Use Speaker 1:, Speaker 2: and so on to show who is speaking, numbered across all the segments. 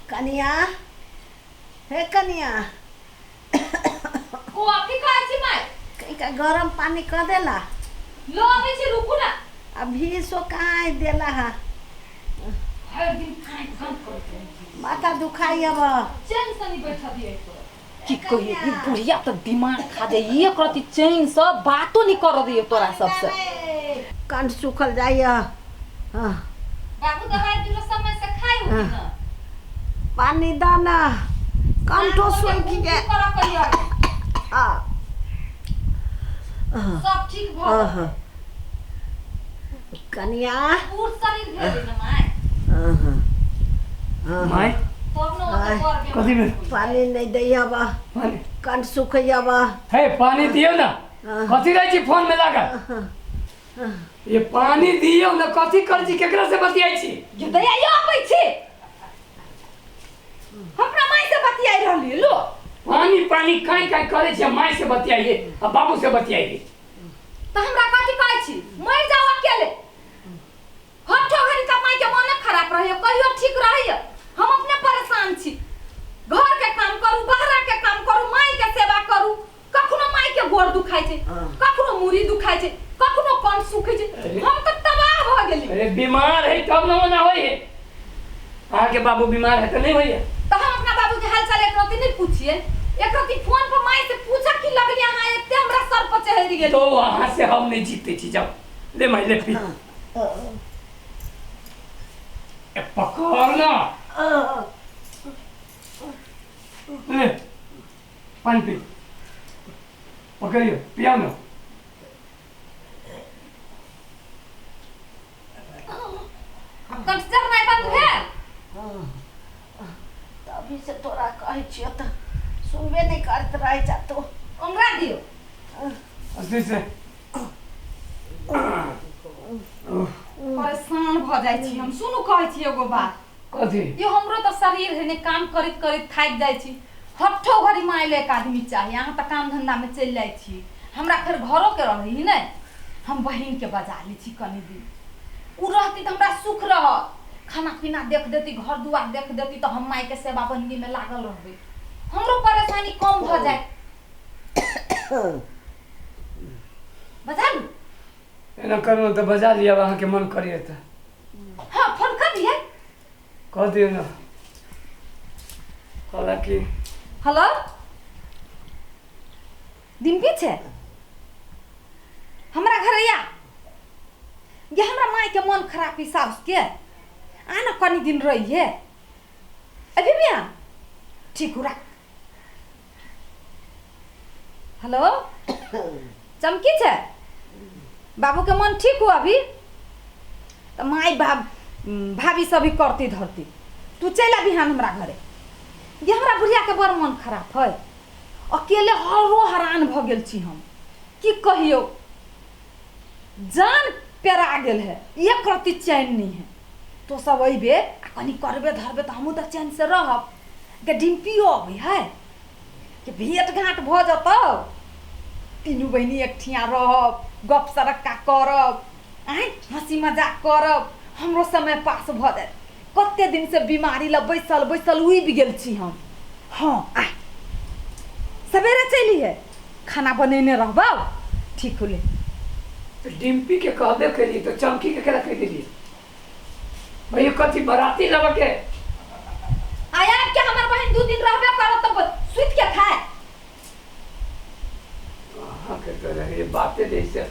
Speaker 1: कनिया हे कनिया
Speaker 2: ओ आपकी का छी माय
Speaker 1: कहीं का गरम पानी कर देला
Speaker 2: लो अबे छी रुकू ना
Speaker 1: अभी सो कहाँ देला है
Speaker 2: हर दिन खाए काम करते
Speaker 1: माथा दुखाई अब
Speaker 2: चैन से नहीं बैठा दिए
Speaker 3: की कहिए ई बुढ़िया तो दिमाग खा दे ये करती चैन सब बातो नहीं कर दिए तोरा सबसे
Speaker 1: कंठ सूखल जाइए
Speaker 2: बाबू दवाई दिलो समय से खाई हो ना
Speaker 1: पानी दाना कंठो सूख गया
Speaker 2: करा करिया सब ठीक भ
Speaker 1: कनिया
Speaker 2: पूर्ण शरीर भेल न माय
Speaker 4: माय
Speaker 2: तब न कर के
Speaker 4: कथी में
Speaker 1: पानी नहीं दैया बा
Speaker 4: पानी
Speaker 1: कंठ सूखैया बा
Speaker 4: हे पानी दियो ना कथी रही छी फोन में लगा ये पानी दियो ना कथी कर छी केकरा से बतियाई छी
Speaker 3: ये दया यो आबै छी हमरा माई से बतियाई रहली लो
Speaker 4: पानी पानी काई काई करे छी माय से बतियाइए अब बाबू से बतियाइए
Speaker 3: तो हमरा कथी कहै छी मर जाओ अकेले हट्ठो घरी का माई के मन खराब रहिए कहियो ठीक रहिए हम अपने परेशान छी घर के काम करू बाहर के काम करू माई के सेवा करू कखनो माई के गोड़ दुखाई छै कखनो मुड़ी दुखाई छै कखनो कान सुखै छै हम त तबाह भ गेली
Speaker 4: अरे बीमार है तब ना होई है आके बाबू बीमार है तो नहीं होई है
Speaker 3: तो हम अपना बाबू के हाल चाल एक रति नहीं पूछिए एक रति फोन पर माई से पूछा कि लगली हां एते हमरा सर पर चढ़ गेली
Speaker 4: तो वहां से हम नहीं जीते छी जाओ ले माई ले पी ए पकड़ ना ले पानी पी पकड़ियो पियाओ ना
Speaker 3: कंसिडर नहीं बंद है
Speaker 1: तभी से तोरा कहै छियो त सुनबे नहीं करत रह जा तो
Speaker 3: उंगरा दियो
Speaker 4: असली से
Speaker 3: परेशान भ जाय छी हम सुनु कहै छी एगो बात
Speaker 4: कथी
Speaker 3: यो हमरो त शरीर है ने काम करित करित थाक जाय छी हट्ठो घरी माइले एक आदमी चाहिए यहाँ त काम धंधा में चल जाय छी हमरा फिर घरो के रही नै हम बहिन के बजा ली छी कनी दिन उ रहती त हमरा सुख रह खाना पीना देख देती घर दुआर देख देती तो हम माई के सेवा बंदी में लागल रहबे हमरो परेशानी कम भ जाए बजा लू
Speaker 4: एना करो तो बजा लिया वहां के मन करिए त
Speaker 3: हां फोन कर दिए
Speaker 4: कह दियो ना हालांकि
Speaker 3: हेलो डिम्पी छे हमरा घर या ये हमरा माई के मन खराब हिसाब के आना कनी दिन रही है अभी भी आ ठीक हुआ हेलो चमकी छे बाबू के मन ठीक हुआ अभी तो माई भाभी सभी करती धरती तू चला बिहान हमरा घरे ये हमरा बुढ़िया के बड़ मन खराब है अकेले हरो हरान भ गेल छी हम की कहियो जान पेरा गेल है एक रति चैन नहीं है तो सब अबे कनी करबे धरबे तो हमू त चैन से रहब के डिम्पियो अबै है कि भेट घाट भ जतौ तीनू बहिनी एकठिया रहब गप सरक्का करब आइ हंसी मजाक करब हमरो समय पास भ जाए कते दिन से बीमारी ल बैसल उइब गेल छी हम हाँ आ सवेरे चली है खाना बनेने रहबौ ठीक होले
Speaker 4: डिम्पी के कहबे करी तो चमकी के केला कह दिली भाई कथी बराती लग के
Speaker 3: आया के हमर बहन 2 दिन रहबे करो तो सुत के खाए
Speaker 4: हां के तो ये बातें जैसे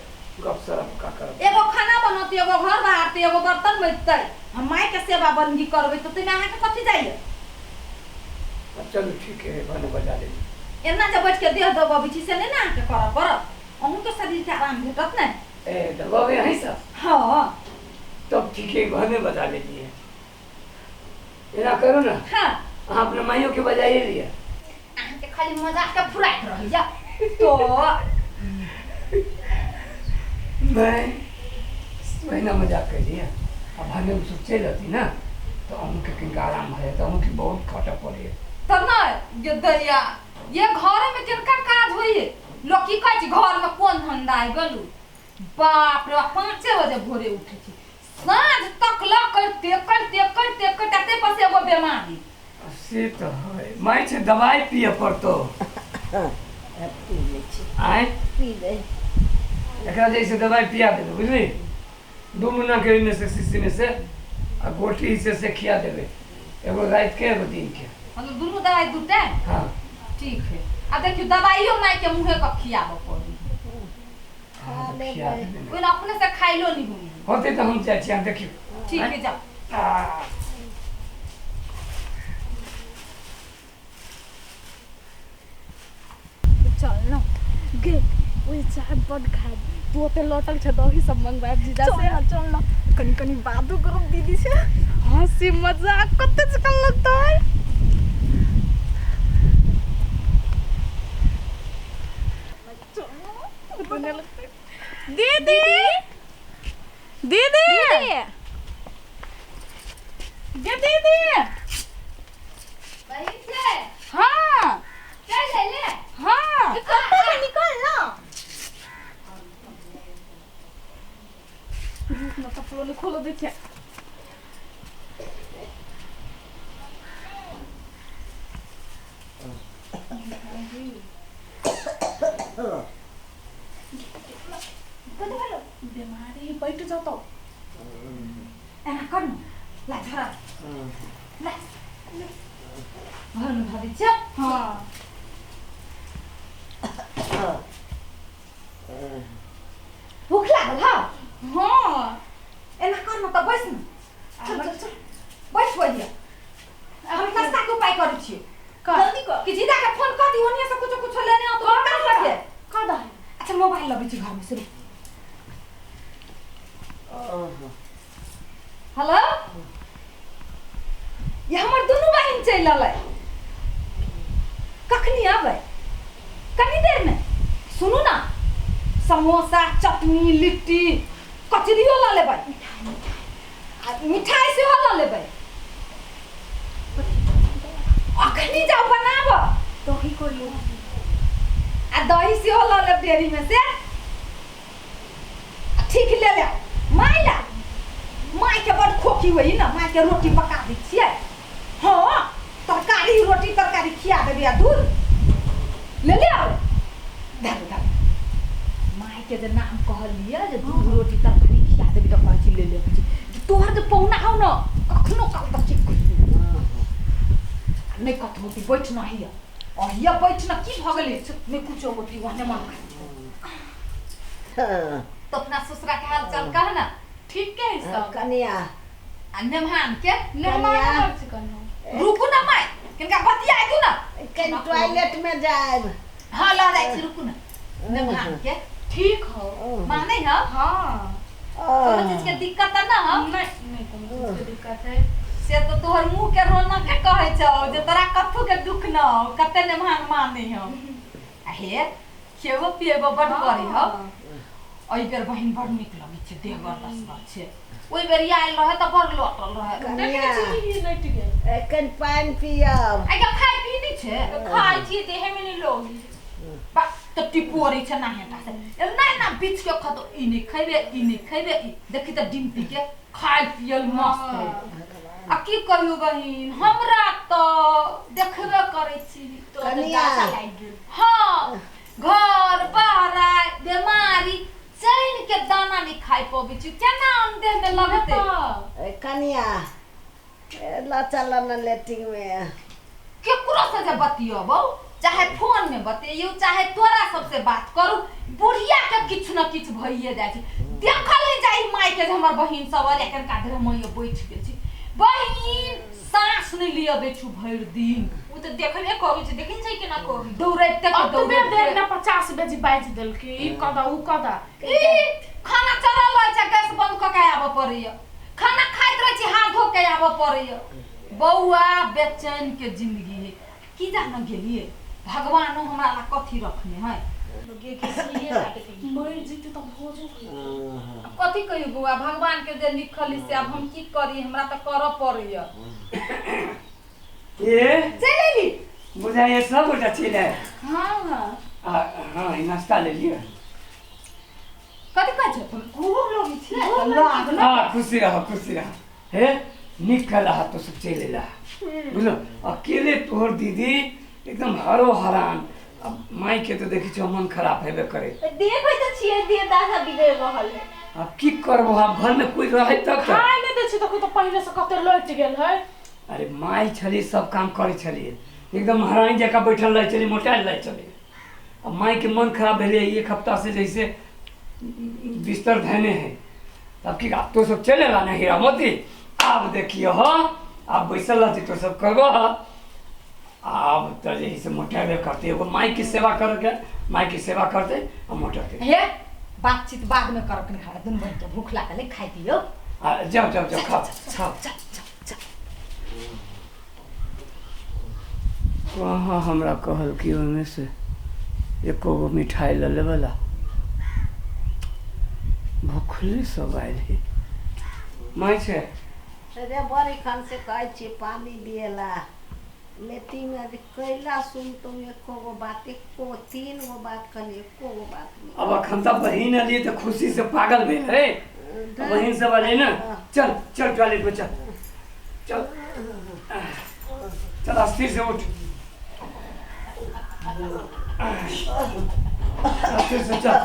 Speaker 4: गप सरप का कर
Speaker 3: एगो खाना बनती एगो घर बाहरती एगो बर्तन बजतै हम माई के सेवा बंदी करबै तो तुम अहाँ के कथि जाइए
Speaker 4: चलो ठीक है बने बजा ले
Speaker 3: एना जब बैठ के देह दबा बिठी से नहीं ना के करब अहूं के शरीर के आराम भेटत नै
Speaker 4: ए दबा में है सब
Speaker 3: हां
Speaker 4: तब ठीक है घर में बजा लेती है एना करो ना
Speaker 3: हां
Speaker 4: आप अपने माइयों के बजाइए लिया
Speaker 3: अहाँ के खाली मजाक के फुराइत रह जा तो
Speaker 4: मैं ना मजाक कर दिया अब हमें उसको चल जाती ना तो उनके किनका आराम है तो उनकी बहुत खटा पड़ी है
Speaker 3: तब ना ये दैया ये घर में किनका काज होई लोग की कहै छी घर में कोन धंधा है गलू बाप रे 5 बजे भोरे उठे छी साँझ तक ल करते करते करते करते बीमारी
Speaker 4: से तो है मैं छे दवाई पिए पड़तो
Speaker 1: पी ले छी
Speaker 4: आए
Speaker 1: पी ले
Speaker 4: एकरा जैसे दवाई पिया देबे बुझली 2 महीना के में से शीशी में से आ गोटी से खिया देबे एगो रात के एगो दिन के
Speaker 3: मतलब दोनों दवाई 2 टाइम
Speaker 4: हाँ
Speaker 3: ठीक है अब देखियो दवाइयो माई के मुंहे का खियाबो पड़ी
Speaker 1: खा ले
Speaker 4: खिया
Speaker 1: भाई
Speaker 4: देबे
Speaker 3: कोई अपने से खाइलो नहीं हुई
Speaker 4: होते तो हम जाए छी देखियो
Speaker 3: ठीक है जाओ
Speaker 5: चल न गे ओए चाय बड खाए तू पे लौटल छ दही सब मंगवाए जीजा से चल न कनी कनी बातो करब दीदी से हंसी मजाक कते चकन लगता है दीदी दीदी गे दीदी
Speaker 2: बहन से
Speaker 5: हाँ
Speaker 2: चल ले ले
Speaker 5: हाँ
Speaker 2: निकल ना
Speaker 5: ना कपड़ों ने खोलो देखिए बीमारी बैठ जाओ तो
Speaker 3: एना कर ला धरा ला भन भाभी छ
Speaker 5: हाँ
Speaker 3: भूख लागल हा
Speaker 5: हाँ
Speaker 3: एना कर न त बैस न चल चल चल बैस बढ़िया हम नाश्ता के उपाय करै छी
Speaker 5: जल्दी कर
Speaker 3: कि जीजा के फोन कर दी ओनिया से कुछ लेने आ तो कर सके
Speaker 5: कर दे
Speaker 3: अच्छा मोबाइल लबी छी घर में से हेलो ये हमर दोनों बहन चल आलै कखनी आबै कनी देर में सुनू ना समोसा चटनी लिट्टी कचरियो ला लेबै मिठाई से ला लेबै अखनी जाओ बनाब
Speaker 5: दही को लो
Speaker 3: आ दही से ला लेब डेयरी में से ठीक ले ले माई के बड़ खोखी होई ना माई के रोटी पका दै छियै हाँ तरकारी रोटी तरकारी खिया देबै आ दूध ले ले आवे दे माई के जे नाम कहलिए जे दूध रोटी तरकारी खिया देबै त कहै छी ले ले तोहर जे पौना हौ न कखनो काल त ठीक नहीं कत होती बैठ ना हिया और हिया बैठ ना की भ गेलै नहीं कुछो होती वहां मन तो अपना ससुरा के हाल चाल कह ना
Speaker 5: ठीक है सब
Speaker 1: कनिया
Speaker 3: नेमान के
Speaker 5: कनिया
Speaker 3: रुकू ना माई किनका बतिया आइतू ना
Speaker 1: कहीं टॉयलेट में जाए
Speaker 3: हां ला जाई छी रुकू ना नेमान के
Speaker 5: ठीक हो
Speaker 3: माने ह
Speaker 5: हाँ
Speaker 3: कोनो चीज के दिक्कत ना ह
Speaker 5: नहीं कोनो चीज की दिक्कत है
Speaker 3: से तो तोहर मुंह के रोना के कहै छौ जे तोरा कथु के दुख न हो कते नेमान माने हो हे खेबो पिएबो बड करी हो ओइ बेर बहिन बड़ निक लगै छै देह बरदस छै ओइ बेर आइल रहे त बड़ लटल रहे
Speaker 1: कनिया
Speaker 5: नहीं गए
Speaker 1: कहीं पानी पियब
Speaker 3: आइ के खाइ पी नहीं छै
Speaker 5: खाई छी देह में नहीं लोगी
Speaker 3: बा त टिपोरी छै ना हेटा से नहीं ना बीच के खतो ई नहीं खइबे ई देखि त डिम्पी के खाइ पियल मस्त आ की कहियो बहिन हमरा तो देखबे करै छी तो
Speaker 1: कनिया।
Speaker 3: लाग गेल हां घर बाहर बीमारी चैन के दाना नहीं खाइ पबै छी केना हम देह में लगते
Speaker 1: कनिया ला चल न लेटिंग में
Speaker 3: केकरो से जे बतियबो चाहे फोन में बतियौ चाहे तोरा सबसे बात करू बुढ़िया के किछ न किछ भइए जाय छै देखल नहीं जाई माई के जे हमर बहिन सब लेकिन कादर मइयो बैठ गेल छी बहिन सांस नहीं लिया बेचू भर दिन उ त देखबे करै छै देखिन छै कि ना करै दौड़ैते के
Speaker 5: दौड़े देर ना 50 बेजी बाज देल के ई कदा उ कदा
Speaker 3: ई खाना चलल रहै छै गैस बंद क के आबे पड़ैया खाना खाइत रहै छी हाथ धो के आबे पड़ैया बौआ बेचैन के जिंदगी है की जान गेलिए भगवानो हमरा ला कथी रखने है
Speaker 5: लगे के सीए काटे के मर जीते त भोजो
Speaker 3: कथी कहियो बौआ भगवान के जे लिखल से अब हम की करी हमरा त कर पड़ैया
Speaker 4: ये
Speaker 3: चलेली
Speaker 4: बुझाइए सब गोटा चले
Speaker 3: हां हां
Speaker 4: हाँ ई नाश्ता ले लियो
Speaker 3: कथी कहै छै तुम खूब लोगी छै
Speaker 4: हाँ खुशी रहो हे निकल रहा तो सब चले रहा बुझलो अकेले तोहर दीदी एकदम हरो हरान अब माई के तो देखी छो मन खराब हेबे करे
Speaker 1: देख तो छिए दे दादा बिगड़ रहल है
Speaker 4: अब की करबो अब घर में कोई रहे तब तो
Speaker 5: खाए नहीं दै छी तो पहले से कते लौट गेल है
Speaker 4: अरे माई छली सब काम करे छली एकदम हरानी जगह बैठल रहे चली मोटाइल रहे चली अब माई के मन खराब भेले एक हफ्ता से जैसे बिस्तर धने है तब की आप तो सब चले ला नहीं हीरा मोती अब देखियो हो आप बैसल रहती तो सब करबो हो अब तो जैसे मोटाइल करते एगो माई की सेवा करके माई की सेवा करते और मोटाते
Speaker 3: हे बातचीत बाद में करक नहीं खा दिन भर के भूख लागल खाई दियो
Speaker 4: जाओ जाओ जाओ खाओ कहाँ हमरा कहल कि ओहिमे से एको गो मिठाई ले लेवला भूखले सब आयल है माई छे
Speaker 1: अरे बड़ी खान से कहै छी पानी दिएला लेती में कैला सुन तुम एको गो बात एको 3 गो बात कहली एको गो बात नहीं
Speaker 4: अब अखन तक बहिन अली तो खुशी से पागल भेल है बहिन सब अली ना चल चल टॉयलेट में चल चल चल अस्थिर से उठ अस्थिर से चल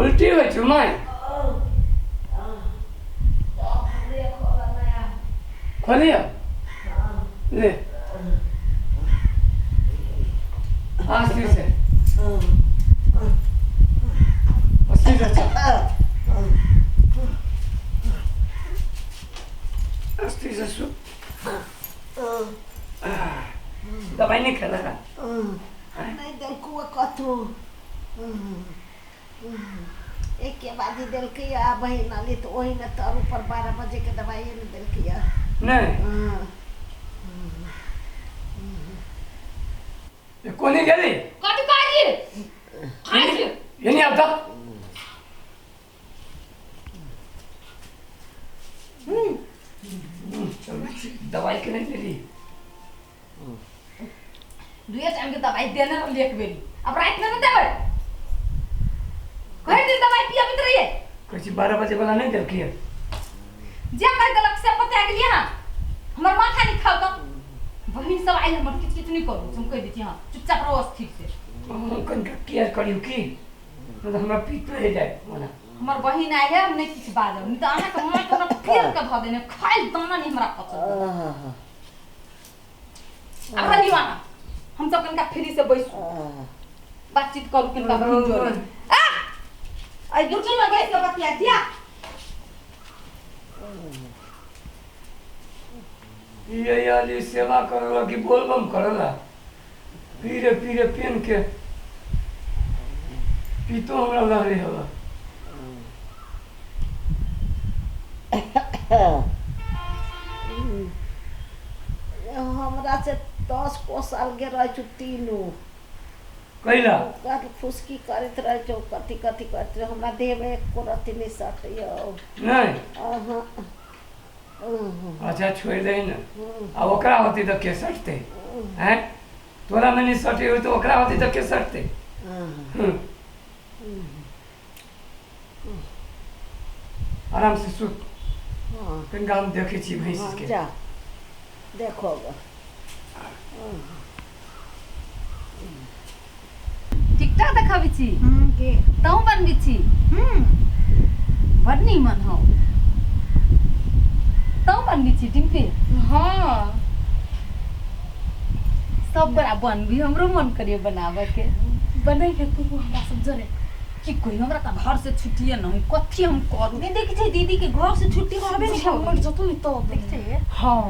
Speaker 4: उल्टी हो चुमाई खोलिए ले अस्थिर से अस्थिर से अस्थिर से सु दवाई नहीं खेलेगा
Speaker 1: नहीं दिल को कथू एक के बाद ही दिल के आ बहिन आली तो वही में तर ऊपर 12 बजे के दवाई नहीं दिल किया
Speaker 4: नहीं ये कोनी गेली
Speaker 2: कथी काजी
Speaker 4: ये नहीं आता दवाई के नहीं मिली
Speaker 3: दुए टाइम के दवाई देने और लेके बेली अब रात में न देवे कहे दिन दवाई पिया बित रही है
Speaker 4: कैसी 12 बजे वाला नहीं देखी है
Speaker 3: जे कर गलत से पता है लिया हमर माथा नहीं खाओ तो बहिन सब आई हमर किच नहीं करू तुम कह देती हां चुपचाप रहो स्थिर से
Speaker 4: कन का केयर करियो की तो हमरा पीत रह जाए वाला
Speaker 3: हमर बहिन आए है हम नहीं किछ बाजब नहीं तो आना के मां के हमरा फेर के ध देने खाइल दाना नहीं हमरा पसंद अब दीवाना हम सब कनका फ्री से बैसू बातचीत करू कनका बहिन जोड़े आ आई दुर्गी में गई के बतिया दिया
Speaker 4: ये याली सेवा करला कि बोलबम करला पीरे पीरे पेन के पीतो हमरा लग रही होला
Speaker 1: हमरा से 10 को साल के रह छु तीनों
Speaker 4: कैला
Speaker 1: काट फुसकी करत रह छु कथी कथी करत रह हमरा देह में एको रति नहीं सटयो
Speaker 4: नहीं अच्छा छोड़ दे ना अब ओकरा होती तो के सटते हैं तोरा में नहीं सटे हो तो ओकरा होती तो के सटते आराम से सुत कनिका हम देखे छी भैंस के
Speaker 1: जा देखो
Speaker 3: टिकटॉक देखाबी छी
Speaker 5: के
Speaker 3: तौ बनबी छी बड नीमन हो तौ बनबी छी टिम्पी
Speaker 5: हां
Speaker 3: सब बड़ा बनबी हमरो मन करिए बनावे के
Speaker 5: बनै के तू हमरा सब जरे
Speaker 3: कि कोई हमरा त घर से छुट्टिए नहीं कथी हम करू नहीं देखे छै दीदी के घर से छुट्टी रहबे नहीं
Speaker 5: हमर जतो नहीं तो
Speaker 3: देखते हां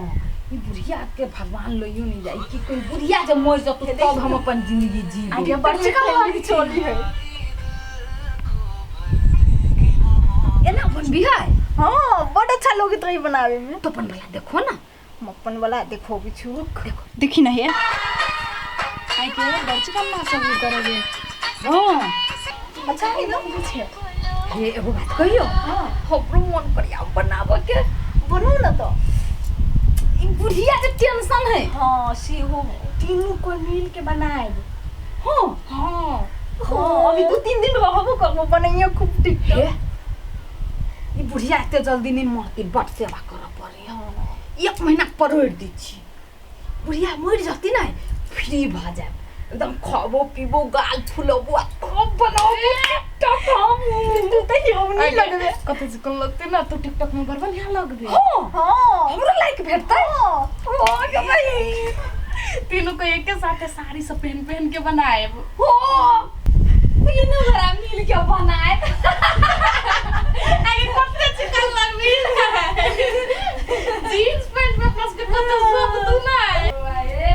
Speaker 3: ई बुढ़िया के भगवान लइयो नहीं जाई कि कोई बुढ़िया जब मर जतो तब हम अपन जिंदगी जीबो
Speaker 5: आगे बच्चे का वाली चोली है
Speaker 3: एना बनबी है
Speaker 5: हां बड़ा अच्छा लोग तो बनावे में
Speaker 3: तो अपन वाला देखो ना
Speaker 5: हम अपन वाला देखो भी छु
Speaker 3: देखो
Speaker 5: देखी नहीं है आई के बच्चे का ना सब करोगे
Speaker 3: हां
Speaker 5: अच्छा है ना कुछ है
Speaker 3: ये एगो बात कहियो
Speaker 5: हां
Speaker 3: हमरो मन करिया बनावे के
Speaker 5: बनो ना तो
Speaker 3: ई बुढ़िया के टेंशन है
Speaker 5: हां सी हो तीनों को मिल के बनाए
Speaker 3: हां
Speaker 5: हां हाँ अभी 2-3 दिन रहबो करबो बनैया खूब टिकटॉक
Speaker 3: ई बुढ़िया एते जल्दी नहीं मरती बट सेवा कर पड़े हाँ 1 महीना परोड़ दी छी बुढ़िया मर जाती ना फ्री भ जाए एकदम खाबो पीबो गाल फुलबो तब बनाओ टिकटॉक हम
Speaker 5: तू तो ही हम नहीं लगबे कते से कल लगते ना तो टिकटॉक में करबन यहाँ लगबे
Speaker 3: हां हमरो लाइक भेटतै हां के भाई
Speaker 5: तीनों को एक के साथ साड़ी सब पहन के बनाए
Speaker 3: हां तीनों घरा मिल के बनाए
Speaker 5: आगे कते चिकन लग मिल जींस पैंट में प्लस के कते सब तू ना
Speaker 3: अरे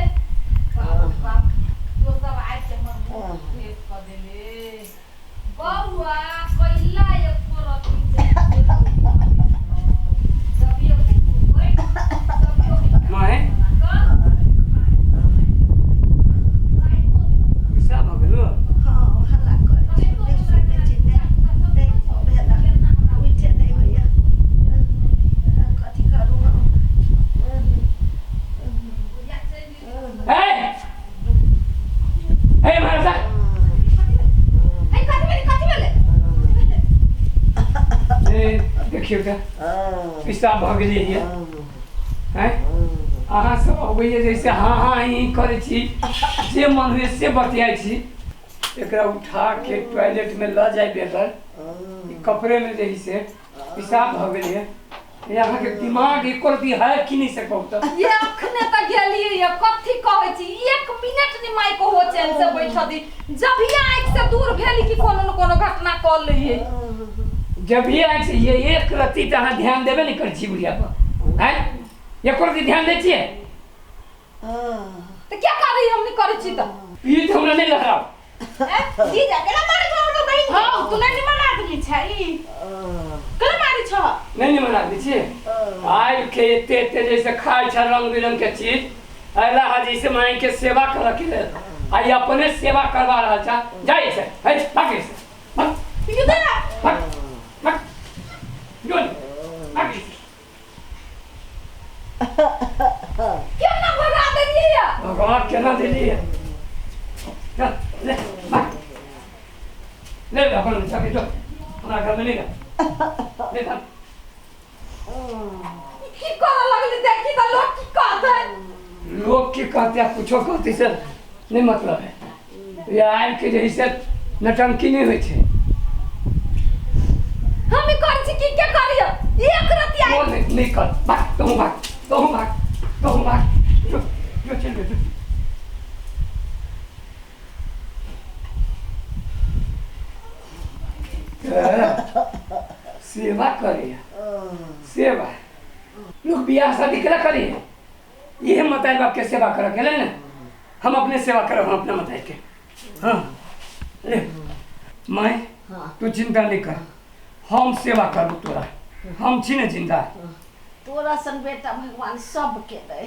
Speaker 3: बाप तो सब आइ के मन फेस कर देले बउआ कइला एक रति जबियो ओए जबियो
Speaker 4: माय पैसा भगलो
Speaker 1: हाँ हल्ला कर देख सुने चिन्ने देख बेला उठे नहीं भैया कथी करू हम
Speaker 4: ए महाराज
Speaker 3: ए कथि भेले
Speaker 4: ए देखियो त पैसा भगले ये हैं अहाँ सब अबैया जैसे हाँ हाँ ही करे छी जे मन हुए से बतियाई छी एकरा उठा के टॉयलेट में ल जाए बेटर ई कपड़े में जही से पेशाब भ गेल है यहाँ के दिमाग एक रति है कि नहीं से कहू त
Speaker 3: ये अखने तक गेलिए ये कथि कहै छी 1 मिनट नहीं माई को हो चैन से बैठती जब ही आंख से दूर भेली कि कोनो न कोनो घटना कर लिए
Speaker 4: जब ये आए से ये एक रति त अहाँ ध्यान देबे नहीं कर छी बुढ़िया पर हैं एक रति ध्यान दै छियै
Speaker 3: तो क्या कर रही हम नहीं करै छी त
Speaker 4: ई हमरा नहीं लगाओ
Speaker 3: जी जा केना मारै छ हमर बहिन
Speaker 5: हां तू नहीं मन आदमी छै केना मारै छ
Speaker 4: नहीं मना दी छी आइ के एते जैसे खाए छ रंग बिरंग के चीज अल्लाह हाजी से माई के सेवा कर के ले आई अपने सेवा करवा रहा था जाए से है भागे से भाग
Speaker 5: इधर
Speaker 4: भाग भाग जोन भागे
Speaker 3: केना भगा देलिए या
Speaker 4: भगवान केना देली है चल ले भाग ले अपन जाके जो अपना घर में नहीं जा ले जा
Speaker 3: की कर लगली देखी त लोग की कहते
Speaker 4: लोग की कहते हैं कुछो कहते से नहीं मतलब है ये आय के जैसे नटंकी नहीं हुई थे
Speaker 3: हम ही कर छी की क्या करियो एक रति आई
Speaker 4: नहीं कर भाग तो भाग जो चल बेटा सेवा करिए सेवा लोग बियाह शादी करा करिए ये मताई बाप के सेवा करा के ले ना हम अपने सेवा करो हम अपने मताई के हाँ ले मैं तू चिंता नहीं कर हम सेवा करू तोरा हम छी ने जिंदा
Speaker 1: तोरा सन बेटा भगवान सब के दे